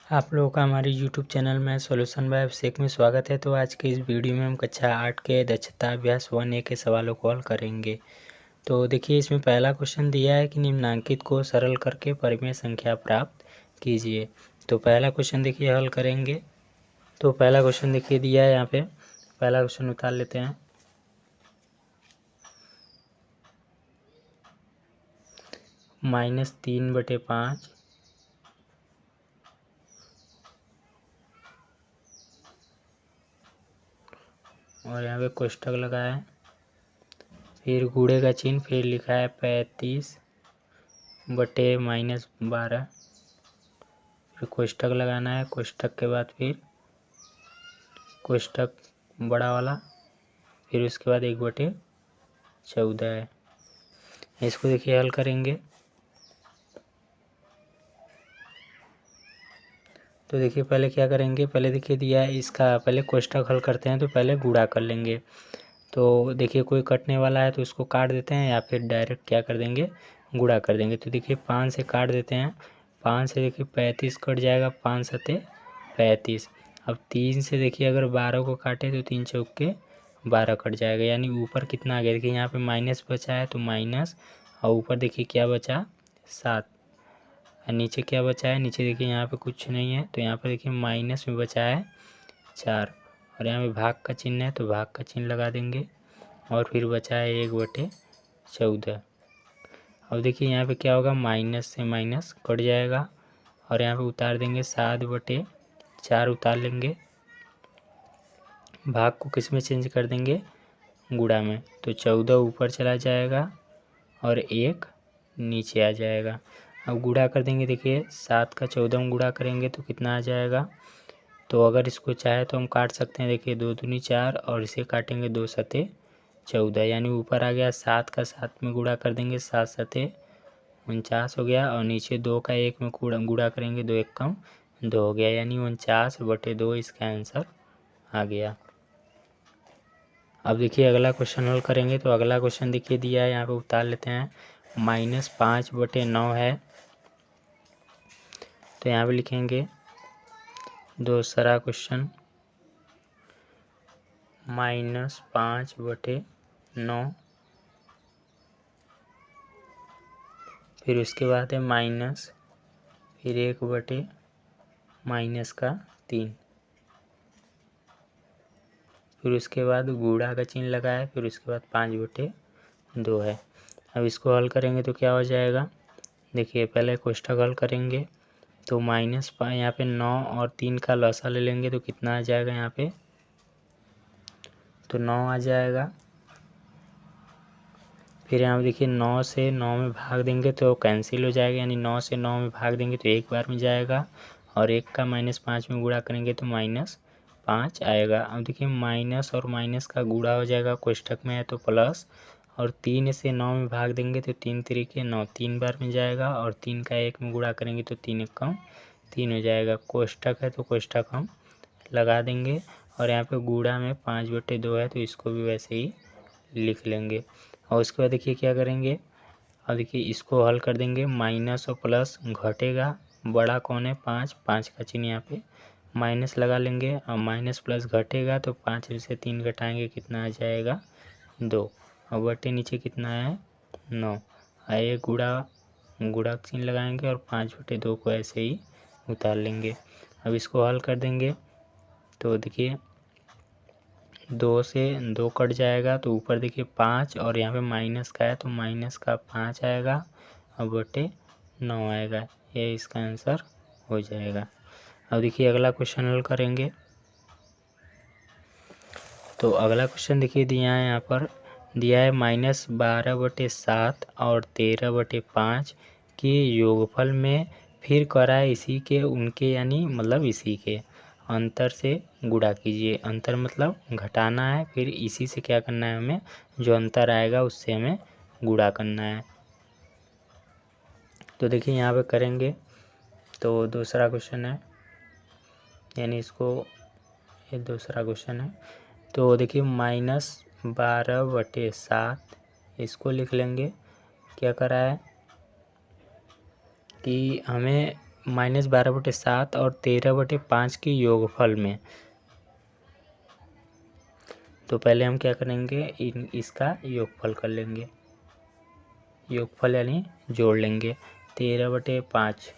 आप लोगों का हमारे YouTube चैनल में सॉल्यूशन बाय अभिषेक में स्वागत है। तो आज के इस वीडियो में हम कक्षा 8 के दक्षता अभ्यास 1A के सवालों को हल करेंगे। तो देखिए, इसमें पहला क्वेश्चन दिया है कि निम्नांकित को सरल करके परिमेय संख्या प्राप्त कीजिए। तो पहला क्वेश्चन देखिए हल करेंगे। तो पहला क्वेश्चन देखिए दिया है यहाँ पे, पहला क्वेश्चन उतार लेते हैं। -3/5 और यहाँ पे कोष्ठक लगा है, फिर गुणे का चिन्ह, फिर लिखा है 35/-12, फिर कोष्ठक लगाना है। कोष्ठक के बाद फिर कोष्ठक बड़ा वाला, फिर उसके बाद 1/14 है। इसको देखिए हल करेंगे। तो देखिए पहले क्या करेंगे, पहले देखिए दिया है इसका, पहले कोष्ठक हल करते हैं तो पहले गुणा कर लेंगे। तो देखिए कोई कटने वाला है तो उसको काट देते हैं या फिर डायरेक्ट क्या कर देंगे, गुणा कर देंगे। तो देखिए 5 से काट देते हैं, 5 से देखिए 35 कट जाएगा, 5 सते 35। अब 3 से देखिए अगर 12 को काटे तो 3 चौके 12 कट जाएगा, यानी ऊपर कितना आ गया, देखिए यहाँ पे माइनस बचा है तो माइनस, और ऊपर देखिए क्या बचा 7, और नीचे क्या बचा है, नीचे देखिए यहाँ पे कुछ नहीं है तो यहाँ पर देखिए माइनस में बचा है 4, और यहाँ पे भाग का चिन्ह है तो भाग का चिन्ह लगा देंगे, और फिर बचा है 1/14। अब देखिए यहाँ पे क्या होगा, माइनस से माइनस कट जाएगा, और यहाँ पे उतार देंगे 7/4 उतार लेंगे, भाग को किस में चेंज कर देंगे, गुणा में। तो 14 ऊपर चला जाएगा और 1 नीचे आ जाएगा। अब गुणा कर देंगे, देखिए 7 का 14 में गुणा करेंगे तो कितना आ जाएगा। तो अगर इसको चाहे तो हम काट सकते हैं, देखिए 2 दूनी 4 और इसे काटेंगे 2 सते 14, यानी ऊपर आ गया 7 का 7 में गुणा कर देंगे, 7 सते 49 हो गया, और नीचे 2 का 1 में गुणा करेंगे, 2 1 कम 2 हो गया, यानी 49/2 इसका आंसर आ गया। अब देखिए अगला क्वेश्चन हल करेंगे। तो अगला क्वेश्चन देखिए दिया है, यहाँ पे उतार लेते हैं। -5/9 है, तो यहाँ पे लिखेंगे दूसरा क्वेश्चन -5/9, फिर उसके बाद है माइनस, फिर 1/-3, फिर उसके बाद गुणा का चिन्ह लगा है, फिर उसके बाद 5/2 है। अब इसको हल करेंगे तो क्या हो जाएगा, देखिए पहले कोष्ठक हल करेंगे तो माइनस यहाँ पे 9 और 3 का लसा ले लेंगे तो कितना आ जाएगा, यहाँ पे तो 9 आ जाएगा। फिर यहाँ पे देखिए 9 से 9 में भाग देंगे तो कैंसिल हो जाएगा, यानी 9 से 9 में भाग देंगे तो एक बार में जाएगा, और 1 का -5 में गुणा करेंगे तो -5 आएगा। अब देखिए माइनस और माइनस का गुणा हो जाएगा, कोष्ठक में है तो प्लस, और 3 से 9 में भाग देंगे तो 3 3 9, 3 बार में जाएगा, और 3 का 1 में गुणा करेंगे तो 3 1 कम 3 हो जाएगा। कोष्ठक है तो कोष्ठक हम लगा देंगे, और यहाँ पे गुणा में 5/2 है तो इसको भी वैसे ही लिख लेंगे। और उसके बाद देखिए क्या करेंगे, और देखिए इसको हल कर देंगे, माइनस और प्लस घटेगा, बड़ा कौन है 5, 5 का चिन्ह यहाँ पे माइनस लगा लेंगे, और माइनस प्लस घटेगा तो 5 में से 3 घटाएंगे, कितना आ जाएगा 2, और बटे नीचे कितना है 9, आए गुणा चिन्ह लगाएंगे और 5/2 को ऐसे ही उतार लेंगे। अब इसको हल कर देंगे तो देखिए 2 से 2 कट जाएगा, तो ऊपर देखिए 5 और यहाँ पे माइनस का है तो माइनस का 5 आएगा और बटे 9 आएगा, ये इसका आंसर हो जाएगा। अब देखिए अगला क्वेश्चन हल करेंगे। तो अगला क्वेश्चन देखिए दिया है, यहाँ पर दिया है -12/7 और 13/5 के योगफल में फिर कराए इसी के उनके, यानी मतलब इसी के अंतर से गुणा कीजिए। अंतर मतलब घटाना है, फिर इसी से क्या करना है, हमें जो अंतर आएगा उससे हमें गुणा करना है। तो देखिए यहाँ पे करेंगे तो दूसरा क्वेश्चन है, यानी इसको, ये दूसरा क्वेश्चन है। तो देखिए -12/7 इसको लिख लेंगे। क्या करा है कि हमें -12/7 और 13/5 के योगफल में। तो पहले हम क्या करेंगे, इसका योगफल कर लेंगे, योगफल यानी जोड़ लेंगे। 13/5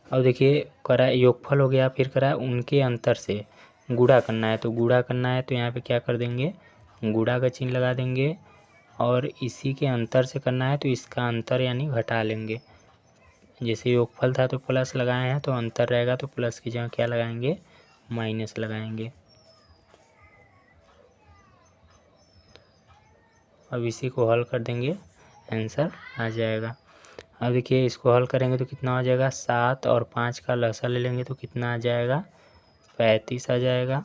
अब देखिए करा योगफल हो गया, फिर करा उनके अंतर से गुणा करना है। तो गुणा करना है तो यहाँ पे क्या कर देंगे, गुणा का चिन्ह लगा देंगे, और इसी के अंतर से करना है तो इसका अंतर यानी घटा लेंगे। जैसे योगफल था तो प्लस लगाए हैं, तो अंतर रहेगा तो प्लस की जगह क्या लगाएंगे, माइनस लगाएंगे। अब इसी को हल कर देंगे, आंसर आ जाएगा। अब देखिए इसको हल करेंगे तो कितना हो जाएगा, 7 और 5 का लसा ले लेंगे तो कितना आ जाएगा, 35 आ जाएगा।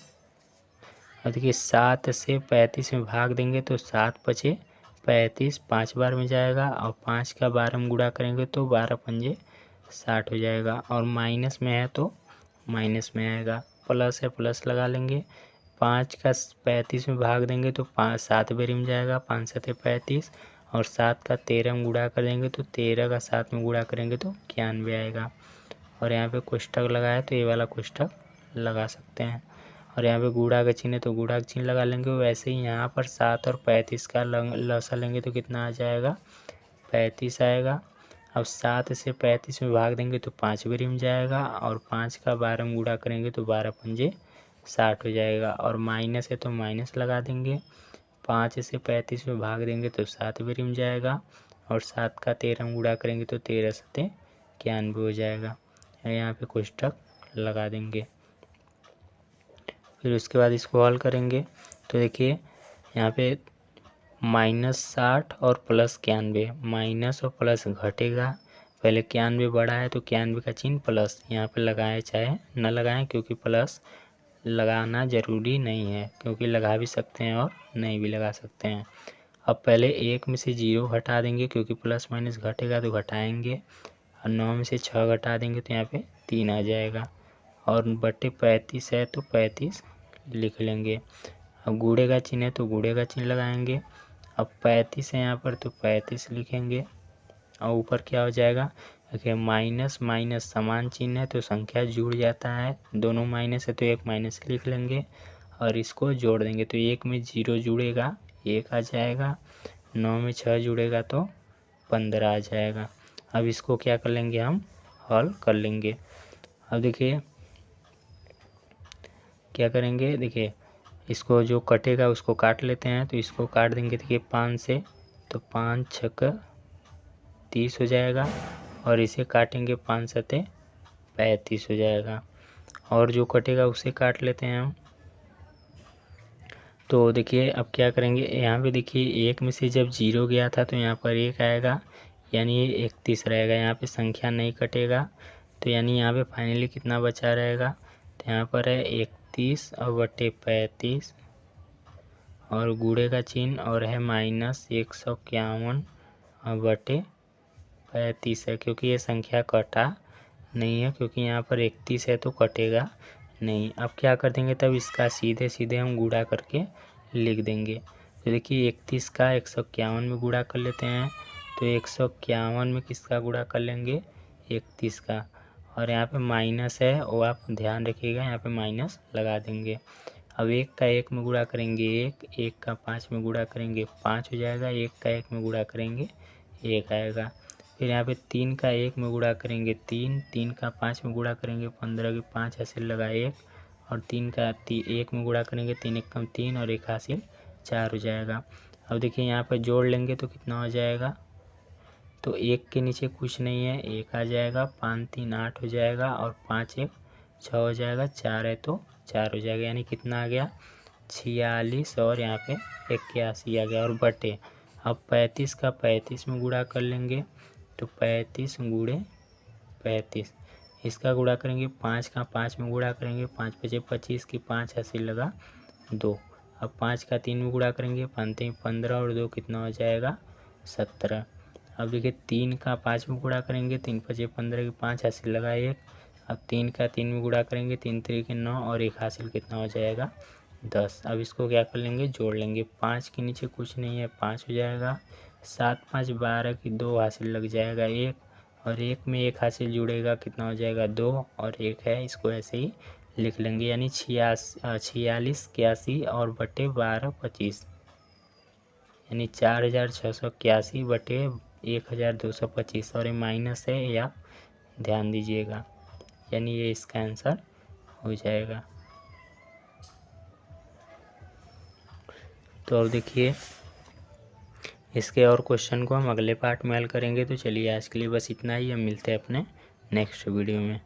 अब देखिए 7 से 35 में भाग देंगे तो 7 बचे 35, 5 बार में जाएगा, और 5 का 12 में गुणा करेंगे तो 12 पंजे 60 हो जाएगा, और माइनस में है तो माइनस में आएगा। प्लस है प्लस लगा लेंगे, 5 का 35 में भाग देंगे तो 7 बार में जाएगा, 5 7 35, और 7 का 13 में गुणा कर देंगे तो 13 का 7 में गुणा करेंगे तो 91 आएगा। और यहाँ पे कोष्ठक लगाए तो ये वाला कोष्ठक लगा सकते हैं, और यहाँ पे गुणा का चिन्ह है तो गुणा का चिन्ह लगा लेंगे। वैसे ही यहाँ पर 7 और 35 का लसा लेंगे तो कितना आ जाएगा, 35 आएगा। अब 7 से 35 में भाग देंगे तो 5 बार में जाएगा, और 5 का 12 में गुणा करेंगे तो 12 पंजे 60 हो जाएगा, और माइनस है तो माइनस लगा देंगे। 5 से 35 में भाग देंगे तो 7 बार में जाएगा, और 7 का 13 में गुणा करेंगे तो 13 सत्ते 91 हो जाएगा। यहाँ पे कोष्ठक लगा देंगे। फिर उसके बाद इसको हल करेंगे तो देखिए यहाँ पे -60 और +91, माइनस और प्लस घटेगा। पहले 91 बड़ा है तो 91 का चिन्ह प्लस यहाँ पे लगाएं, चाहे न लगाएं, क्योंकि प्लस लगाना ज़रूरी नहीं है, क्योंकि लगा भी सकते हैं और नहीं भी लगा सकते हैं। अब पहले 1 में से 0 घटा देंगे, क्योंकि प्लस माइनस घटेगा तो घटाएंगे, और 9 में से 6 घटा देंगे तो यहाँ पे 3 आ जाएगा, और बटे 35 है तो 35 लिख लेंगे। अब गुणे का चिन्ह है तो गुणे का चिन्ह लगाएंगे। अब 35 है यहाँ पर तो 35 लिखेंगे, और ऊपर क्या हो जाएगा, देखिए माइनस माइनस समान चिन्ह है तो संख्या जुड़ जाता है, दोनों माइनस है तो एक माइनस लिख लेंगे, और इसको जोड़ देंगे तो 1 में 0 जुड़ेगा 1 आ जाएगा, 9 में 6 जुड़ेगा तो 15 आ जाएगा। अब इसको क्या कर लेंगे, हम हल कर लेंगे। अब देखिए क्या करेंगे, देखिए इसको जो कटेगा उसको काट लेते हैं, तो इसको काट देंगे। देखिए 5 से तो 5 6 30 हो जाएगा, और इसे काटेंगे 5 7 35 हो जाएगा, और जो कटेगा उसे काट लेते हैं हम। तो देखिए अब क्या करेंगे, यहाँ पे देखिए 1 में से जब 0 गया था तो यहाँ पर 1 आएगा, यानी ये 31 रहेगा, यहाँ पे संख्या नहीं कटेगा, तो यानी यहाँ पे फाइनली कितना बचा रहेगा, तो यहाँ पर है 31 और बटे 35, और गुणे का चिन्ह और है -151 और बटे 35 है, क्योंकि ये संख्या कटा नहीं है, क्योंकि यहाँ पर 31 है तो कटेगा नहीं। अब क्या कर देंगे, तब इसका सीधे सीधे हम गुणा करके लिख देंगे। तो देखिए 31 का 151 में गुणा कर लेते हैं, तो 151 में किसका गुणा कर लेंगे, 31 का, और यहाँ पे माइनस है वो आप ध्यान रखिएगा, यहाँ पे माइनस लगा देंगे। अब 1 का 1 में गुणा करेंगे 1, 1 का 5 में गुणा करेंगे 5 हो जाएगा, 1 का 1 में गुणा करेंगे 1 आएगा। फिर यहाँ पे 3 का 1 में गुणा करेंगे 3, 3 का 5 में गुणा करेंगे 15 की 5 हासिल लगा 1, और 3 का 1 में गुणा करेंगे 3 1 कम 3 और 1 हासिल 4 हो जाएगा। अब देखिए यहाँ पर जोड़ लेंगे तो कितना हो जाएगा, तो 1 के नीचे कुछ नहीं है 1 आ जाएगा, 5 3 8 हो जाएगा, और 5 1 6 हो जाएगा, 4 है तो 4 हो जाएगा, यानी कितना आ गया 46, और यहाँ पे 81 आ गया, और बटे अब 35 का 35 में गुणा कर लेंगे, तो 35 गुणे 35, इसका गुणा करेंगे 5 का 5 में गुणा करेंगे 5 बचे 25 की 5 हासिल लगा 2, अब 5 का 3 में गुणा करेंगे 5 3 15 और 2 कितना हो जाएगा 17। अब देखिए 3 का 5 में गुणा करेंगे 3 बचे 15 की 5 हासिल लगा 1, अब 3 का 3 में गुणा करेंगे 3 3 के 9 और 1 हासिल कितना हो जाएगा 10। अब इसको क्या कर लेंगे, जोड़ लेंगे, 5 के नीचे कुछ नहीं है 5 हो जाएगा, 7 5 12 की 2 हासिल लग जाएगा 1, और 1 में 1 हासिल जुड़ेगा, कितना हो जाएगा 2, और 1 है, इसको ऐसे ही लिख लेंगे। यानी 46 81 और बटे 12 25, यानी 4681 बटे 1225, और ये माइनस है, ये आप ध्यान दीजिएगा। यानी ये इसका आंसर हो जाएगा। तो अब देखिए इसके और क्वेश्चन को हम अगले पार्ट में हल करेंगे। तो चलिए आज के लिए बस इतना ही, हम मिलते हैं अपने नेक्स्ट वीडियो में।